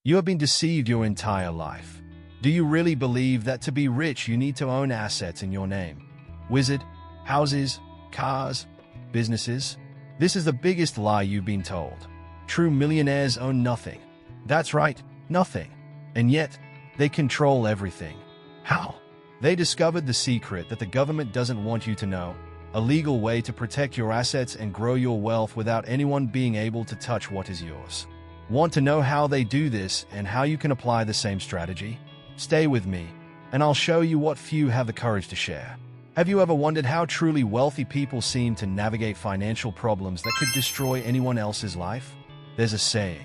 You have been deceived your entire life. Do you really believe that to be rich you need to own assets in your name? Wizard, houses, cars, businesses? This is the biggest lie you've been told. True millionaires own nothing. That's right, nothing. And yet, they control everything. How? They discovered the secret that the government doesn't want you to know, a legal way to protect your assets and grow your wealth without anyone being able to touch what is yours. Want to know how they do this and how you can apply the same strategy? Stay with me, and I'll show you what few have the courage to share. Have you ever wondered how truly wealthy people seem to navigate financial problems that could destroy anyone else's life? There's a saying,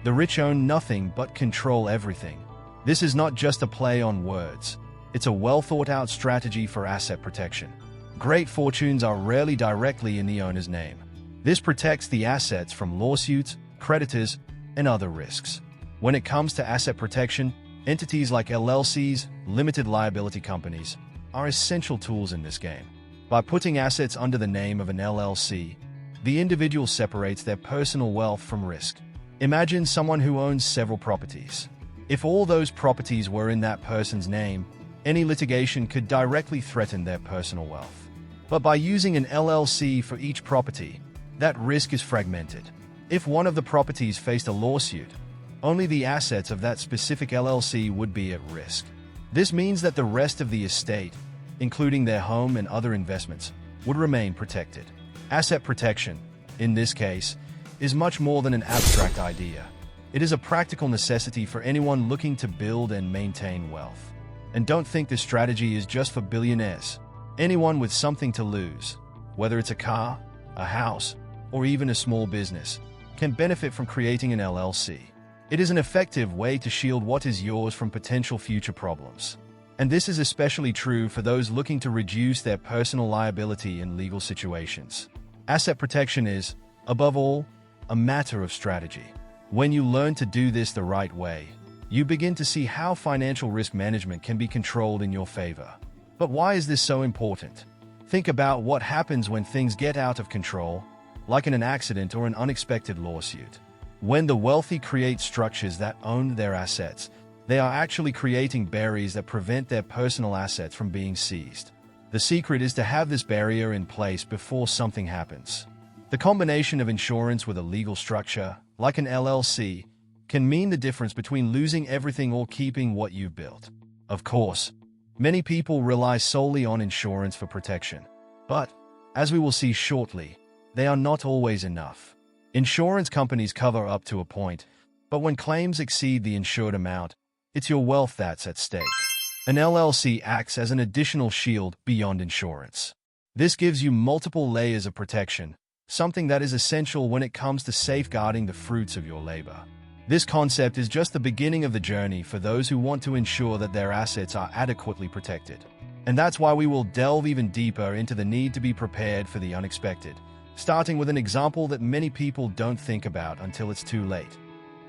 the rich own nothing but control everything. This is not just a play on words. It's a well-thought-out strategy for asset protection. Great fortunes are rarely directly in the owner's name. This protects the assets from lawsuits, creditors, and other risks. When it comes to asset protection, entities like LLCs, limited liability companies, are essential tools in this game. By putting assets under the name of an LLC, the individual separates their personal wealth from risk. Imagine someone who owns several properties. If all those properties were in that person's name, any litigation could directly threaten their personal wealth. But by using an LLC for each property, that risk is fragmented. If one of the properties faced a lawsuit, only the assets of that specific LLC would be at risk. This means that the rest of the estate, including their home and other investments, would remain protected. Asset protection, in this case, is much more than an abstract idea. It is a practical necessity for anyone looking to build and maintain wealth. And don't think this strategy is just for billionaires. Anyone with something to lose, whether it's a car, a house, or even a small business, can benefit from creating an LLC. It is an effective way to shield what is yours from potential future problems. And this is especially true for those looking to reduce their personal liability in legal situations. Asset protection is, above all, a matter of strategy. When you learn to do this the right way, you begin to see how financial risk management can be controlled in your favor. But why is this so important? Think about what happens when things get out of control, like in an accident or an unexpected lawsuit. When the wealthy create structures that own their assets, they are actually creating barriers that prevent their personal assets from being seized. The secret is to have this barrier in place before something happens. The combination of insurance with a legal structure, like an LLC, can mean the difference between losing everything or keeping what you've built. Of course, many people rely solely on insurance for protection. But, as we will see shortly, they are not always enough. Insurance companies cover up to a point, but when claims exceed the insured amount, it's your wealth that's at stake. An LLC acts as an additional shield beyond insurance. This gives you multiple layers of protection, something that is essential when it comes to safeguarding the fruits of your labor. This concept is just the beginning of the journey for those who want to ensure that their assets are adequately protected. And that's why we will delve even deeper into the need to be prepared for the unexpected, starting with an example that many people don't think about until it's too late.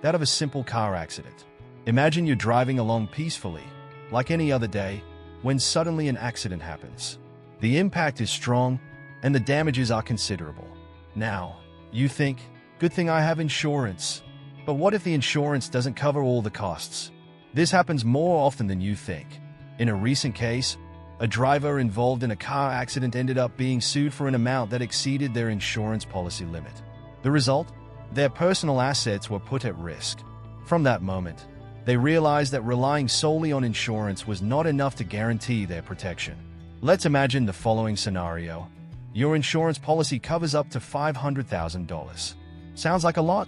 That of a simple car accident. Imagine you're driving along peacefully, like any other day, when suddenly an accident happens. The impact is strong, and the damages are considerable. Now, you think, good thing I have insurance. But what if the insurance doesn't cover all the costs? This happens more often than you think. In a recent case, a driver involved in a car accident ended up being sued for an amount that exceeded their insurance policy limit. The result? Their personal assets were put at risk. From that moment, they realized that relying solely on insurance was not enough to guarantee their protection. Let's imagine the following scenario. Your insurance policy covers up to $500,000. Sounds like a lot,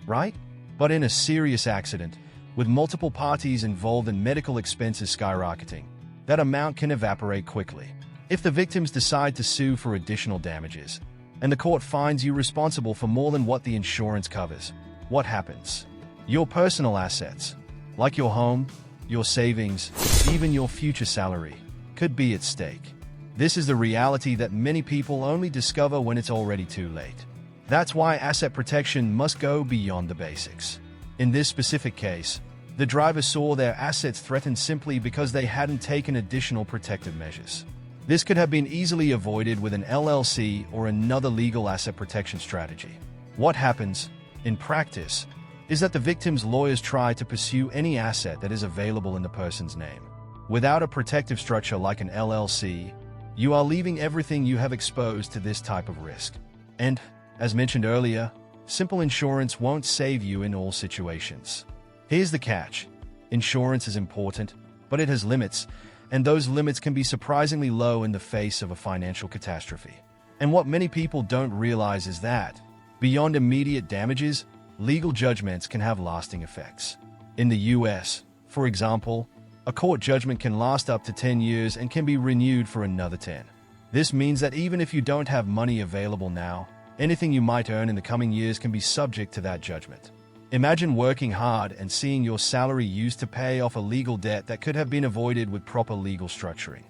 right? But in a serious accident, with multiple parties involved and medical expenses skyrocketing, that amount can evaporate quickly. If the victims decide to sue for additional damages, and the court finds you responsible for more than what the insurance covers, what happens? Your personal assets, like your home, your savings, even your future salary, could be at stake. This is the reality that many people only discover when it's already too late. That's why asset protection must go beyond the basics. In this specific case, the driver saw their assets threatened simply because they hadn't taken additional protective measures. This could have been easily avoided with an LLC or another legal asset protection strategy. What happens, in practice, is that the victim's lawyers try to pursue any asset that is available in the person's name. Without a protective structure like an LLC, you are leaving everything you have exposed to this type of risk. And, as mentioned earlier, simple insurance won't save you in all situations. Here's the catch. Insurance is important, but it has limits, and those limits can be surprisingly low in the face of a financial catastrophe. And what many people don't realize is that, beyond immediate damages, legal judgments can have lasting effects. In the US, for example, a court judgment can last up to 10 years and can be renewed for another 10. This means that even if you don't have money available now, anything you might earn in the coming years can be subject to that judgment. Imagine working hard and seeing your salary used to pay off a legal debt that could have been avoided with proper legal structuring.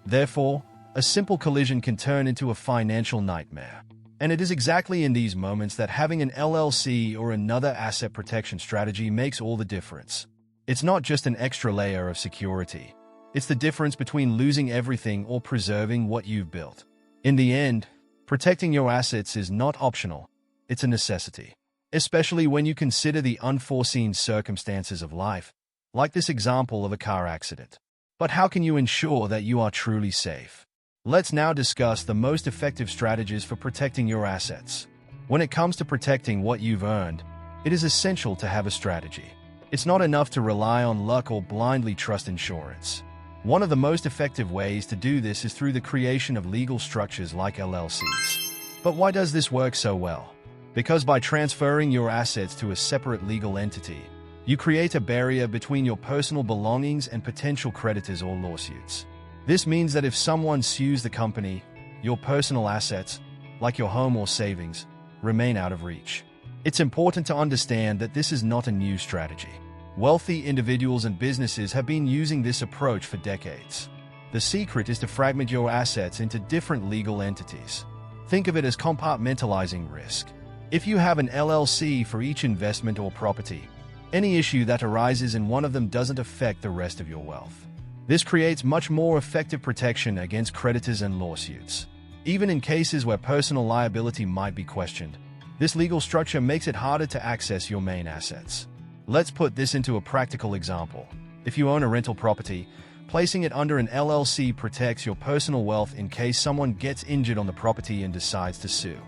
Therefore, a simple collision can turn into a financial nightmare. And it is exactly in these moments that having an LLC or another asset protection strategy makes all the difference. It's not just an extra layer of security. It's the difference between losing everything or preserving what you've built. In the end, protecting your assets is not optional. It's a necessity. Especially when you consider the unforeseen circumstances of life, like this example of a car accident. But how can you ensure that you are truly safe? Let's now discuss the most effective strategies for protecting your assets. When it comes to protecting what you've earned, it is essential to have a strategy. It's not enough to rely on luck or blindly trust insurance. One of the most effective ways to do this is through the creation of legal structures like LLCs. But why does this work so well? Because by transferring your assets to a separate legal entity, you create a barrier between your personal belongings and potential creditors or lawsuits. This means that if someone sues the company, your personal assets, like your home or savings, remain out of reach. It's important to understand that this is not a new strategy. Wealthy individuals and businesses have been using this approach for decades. The secret is to fragment your assets into different legal entities. Think of it as compartmentalizing risk. If you have an LLC for each investment or property, any issue that arises in one of them doesn't affect the rest of your wealth. This creates much more effective protection against creditors and lawsuits. Even in cases where personal liability might be questioned, this legal structure makes it harder to access your main assets. Let's put this into a practical example. If you own a rental property, placing it under an LLC protects your personal wealth in case someone gets injured on the property and decides to sue.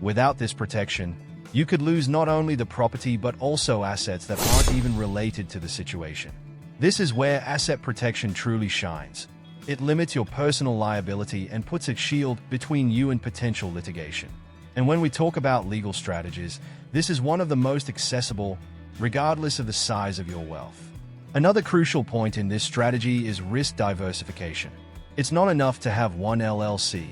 Without this protection, you could lose not only the property but also assets that aren't even related to the situation. This is where asset protection truly shines. It limits your personal liability and puts a shield between you and potential litigation. And when we talk about legal strategies, this is one of the most accessible, regardless of the size of your wealth. Another crucial point in this strategy is risk diversification. It's not enough to have one LLC.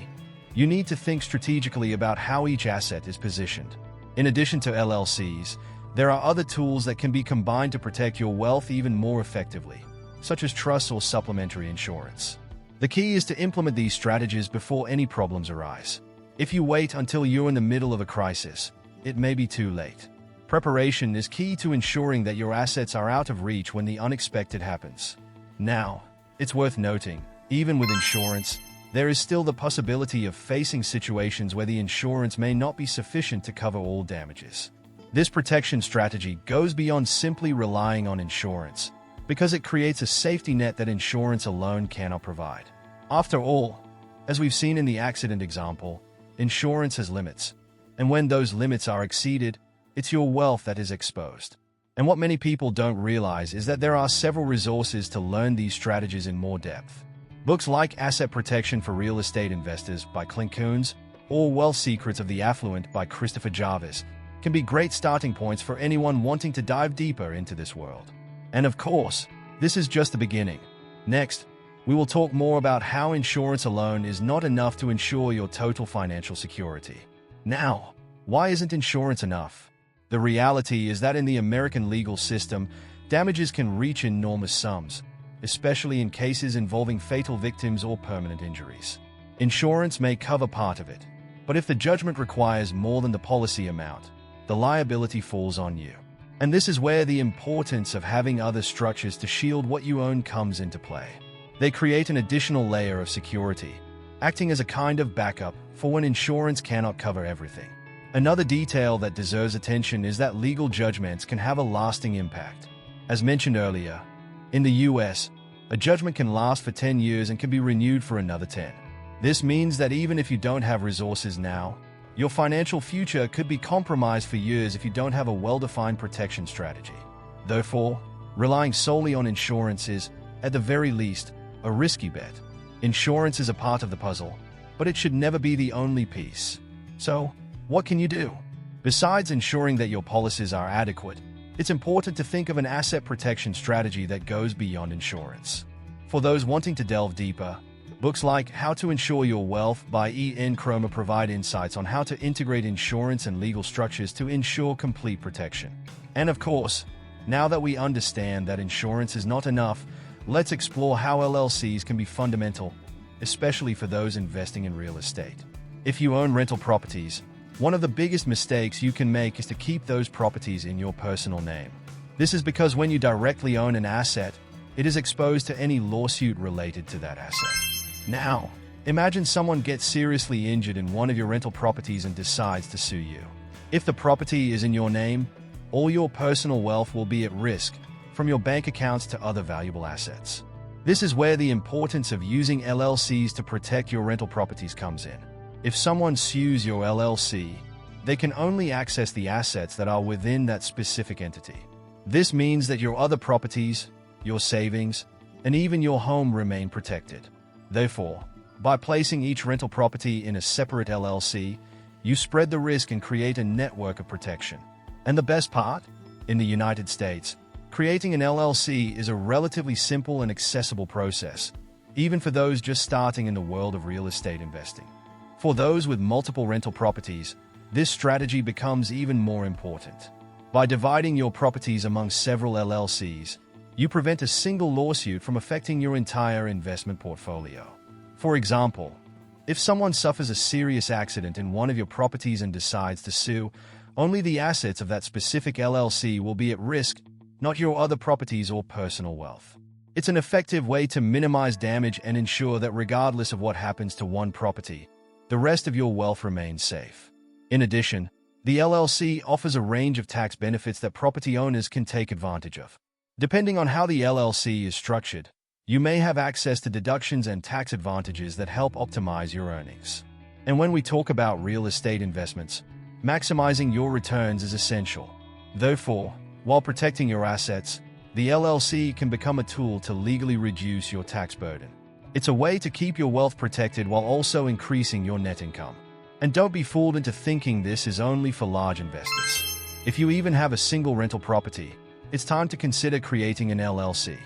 You need to think strategically about how each asset is positioned. In addition to LLCs, there are other tools that can be combined to protect your wealth even more effectively, such as trusts or supplementary insurance. The key is to implement these strategies before any problems arise. If you wait until you're in the middle of a crisis, it may be too late. Preparation is key to ensuring that your assets are out of reach when the unexpected happens. Now, it's worth noting, even with insurance, there is still the possibility of facing situations where the insurance may not be sufficient to cover all damages. This protection strategy goes beyond simply relying on insurance, because it creates a safety net that insurance alone cannot provide. After all, as we've seen in the accident example, insurance has limits, and when those limits are exceeded, it's your wealth that is exposed. And what many people don't realize is that there are several resources to learn these strategies in more depth. Books like Asset Protection for Real Estate Investors by Clint Coons or Wealth Secrets of the Affluent by Christopher Jarvis can be great starting points for anyone wanting to dive deeper into this world. And of course, this is just the beginning. Next, we will talk more about how insurance alone is not enough to ensure your total financial security. Now, why isn't insurance enough? The reality is that in the American legal system, damages can reach enormous sums, especially in cases involving fatal victims or permanent injuries. Insurance may cover part of it, but if the judgment requires more than the policy amount, the liability falls on you. And this is where the importance of having other structures to shield what you own comes into play. They create an additional layer of security, acting as a kind of backup for when insurance cannot cover everything. Another detail that deserves attention is that legal judgments can have a lasting impact. As mentioned earlier, in the US, a judgment can last for 10 years and can be renewed for another 10. This means that even if you don't have resources now, your financial future could be compromised for years if you don't have a well-defined protection strategy. Therefore, relying solely on insurance is, at the very least, a risky bet. Insurance is a part of the puzzle, but it should never be the only piece. So, what can you do? Besides ensuring that your policies are adequate, it's important to think of an asset protection strategy that goes beyond insurance. For those wanting to delve deeper, books like How to Insure Your Wealth by E.N. Cromer provide insights on how to integrate insurance and legal structures to ensure complete protection. And of course, now that we understand that insurance is not enough, let's explore how LLCs can be fundamental, especially for those investing in real estate. If you own rental properties, one of the biggest mistakes you can make is to keep those properties in your personal name. This is because when you directly own an asset, it is exposed to any lawsuit related to that asset. Now, imagine someone gets seriously injured in one of your rental properties and decides to sue you. If the property is in your name, all your personal wealth will be at risk, from your bank accounts to other valuable assets. This is where the importance of using LLCs to protect your rental properties comes in. If someone sues your LLC, they can only access the assets that are within that specific entity. This means that your other properties, your savings, and even your home remain protected. Therefore, by placing each rental property in a separate LLC, you spread the risk and create a network of protection. And the best part? In the United States, creating an LLC is a relatively simple and accessible process, even for those just starting in the world of real estate investing. For those with multiple rental properties, this strategy becomes even more important. By dividing your properties among several LLCs, you prevent a single lawsuit from affecting your entire investment portfolio. For example, if someone suffers a serious accident in one of your properties and decides to sue, only the assets of that specific LLC will be at risk, not your other properties or personal wealth. It's an effective way to minimize damage and ensure that regardless of what happens to one property, the rest of your wealth remains safe. In addition, the LLC offers a range of tax benefits that property owners can take advantage of. Depending on how the LLC is structured, you may have access to deductions and tax advantages that help optimize your earnings. And when we talk about real estate investments, maximizing your returns is essential. Therefore, while protecting your assets, the LLC can become a tool to legally reduce your tax burden. It's a way to keep your wealth protected while also increasing your net income. And don't be fooled into thinking this is only for large investors. If you even have a single rental property, it's time to consider creating an LLC.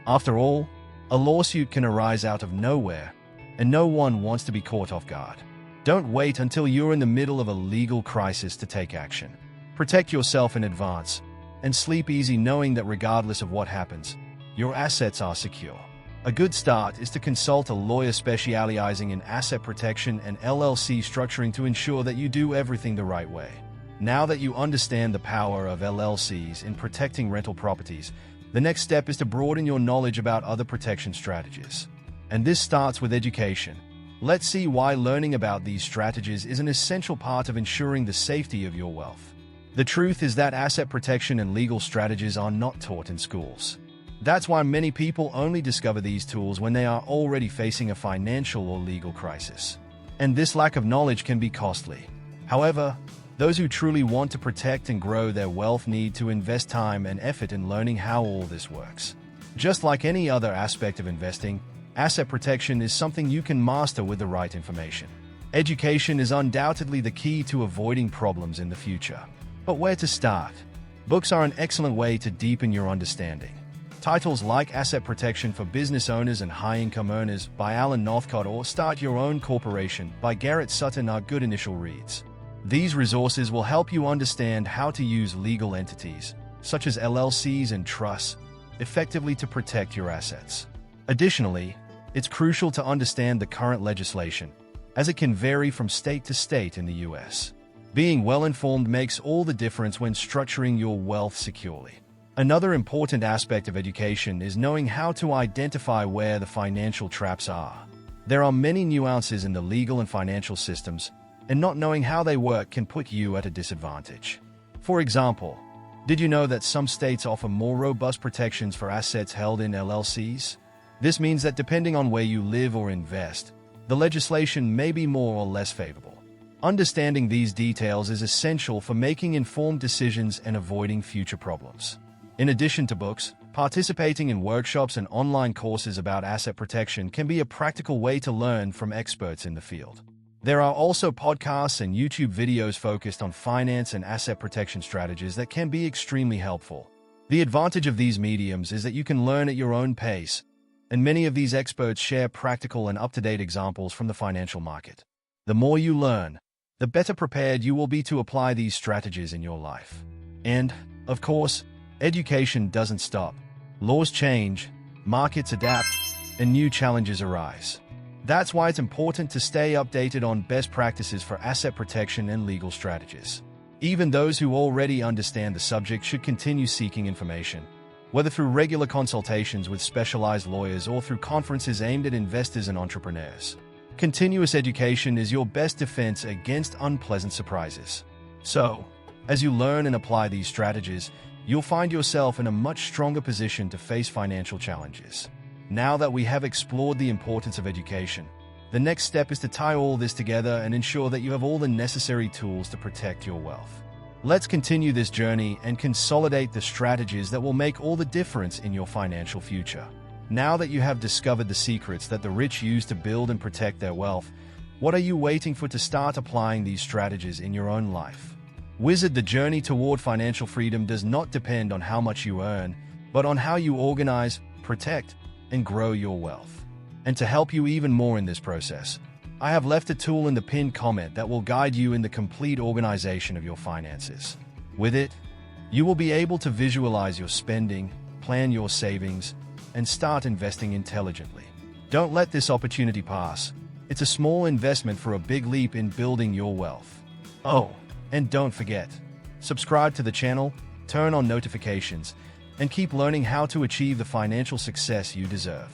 After all, a lawsuit can arise out of nowhere, and no one wants to be caught off guard. Don't wait until you're in the middle of a legal crisis to take action. Protect yourself in advance, and sleep easy knowing that regardless of what happens, your assets are secure. A good start is to consult a lawyer specializing in asset protection and LLC structuring to ensure that you do everything the right way. Now that you understand the power of LLCs in protecting rental properties, the next step is to broaden your knowledge about other protection strategies. And this starts with education. Let's see why learning about these strategies is an essential part of ensuring the safety of your wealth. The truth is that asset protection and legal strategies are not taught in schools. That's why many people only discover these tools when they are already facing a financial or legal crisis. And this lack of knowledge can be costly. However, those who truly want to protect and grow their wealth need to invest time and effort in learning how all this works. Just like any other aspect of investing, asset protection is something you can master with the right information. Education is undoubtedly the key to avoiding problems in the future. But where to start? Books are an excellent way to deepen your understanding. Titles like Asset Protection for Business Owners and High-Income Earners by Alan Northcott or Start Your Own Corporation by Garrett Sutton are good initial reads. These resources will help you understand how to use legal entities, such as LLCs and trusts, effectively to protect your assets. Additionally, it's crucial to understand the current legislation, as it can vary from state to state in the U.S. Being well-informed makes all the difference when structuring your wealth securely. Another important aspect of education is knowing how to identify where the financial traps are. There are many nuances in the legal and financial systems, and not knowing how they work can put you at a disadvantage. For example, did you know that some states offer more robust protections for assets held in LLCs? This means that depending on where you live or invest, the legislation may be more or less favorable. Understanding these details is essential for making informed decisions and avoiding future problems. In addition to books, participating in workshops and online courses about asset protection can be a practical way to learn from experts in the field. There are also podcasts and YouTube videos focused on finance and asset protection strategies that can be extremely helpful. The advantage of these mediums is that you can learn at your own pace, and many of these experts share practical and up-to-date examples from the financial market. The more you learn, the better prepared you will be to apply these strategies in your life. And, of course, education doesn't stop. Laws change, markets adapt, and new challenges arise. That's why it's important to stay updated on best practices for asset protection and legal strategies. Even those who already understand the subject should continue seeking information, whether through regular consultations with specialized lawyers or through conferences aimed at investors and entrepreneurs. Continuous education is your best defense against unpleasant surprises. So, as you learn and apply these strategies, you'll find yourself in a much stronger position to face financial challenges. Now that we have explored the importance of education, the next step is to tie all this together and ensure that you have all the necessary tools to protect your wealth. Let's continue this journey and consolidate the strategies that will make all the difference in your financial future. Now that you have discovered the secrets that the rich use to build and protect their wealth, what are you waiting for to start applying these strategies in your own life? Wizard, the journey toward financial freedom does not depend on how much you earn, but on how you organize, protect, and grow your wealth. And to help you even more in this process, I have left a tool in the pinned comment that will guide you in the complete organization of your finances. With it, you will be able to visualize your spending, plan your savings, and start investing intelligently. Don't let this opportunity pass. It's a small investment for a big leap in building your wealth. Oh, and don't forget, subscribe to the channel, turn on notifications, and keep learning how to achieve the financial success you deserve.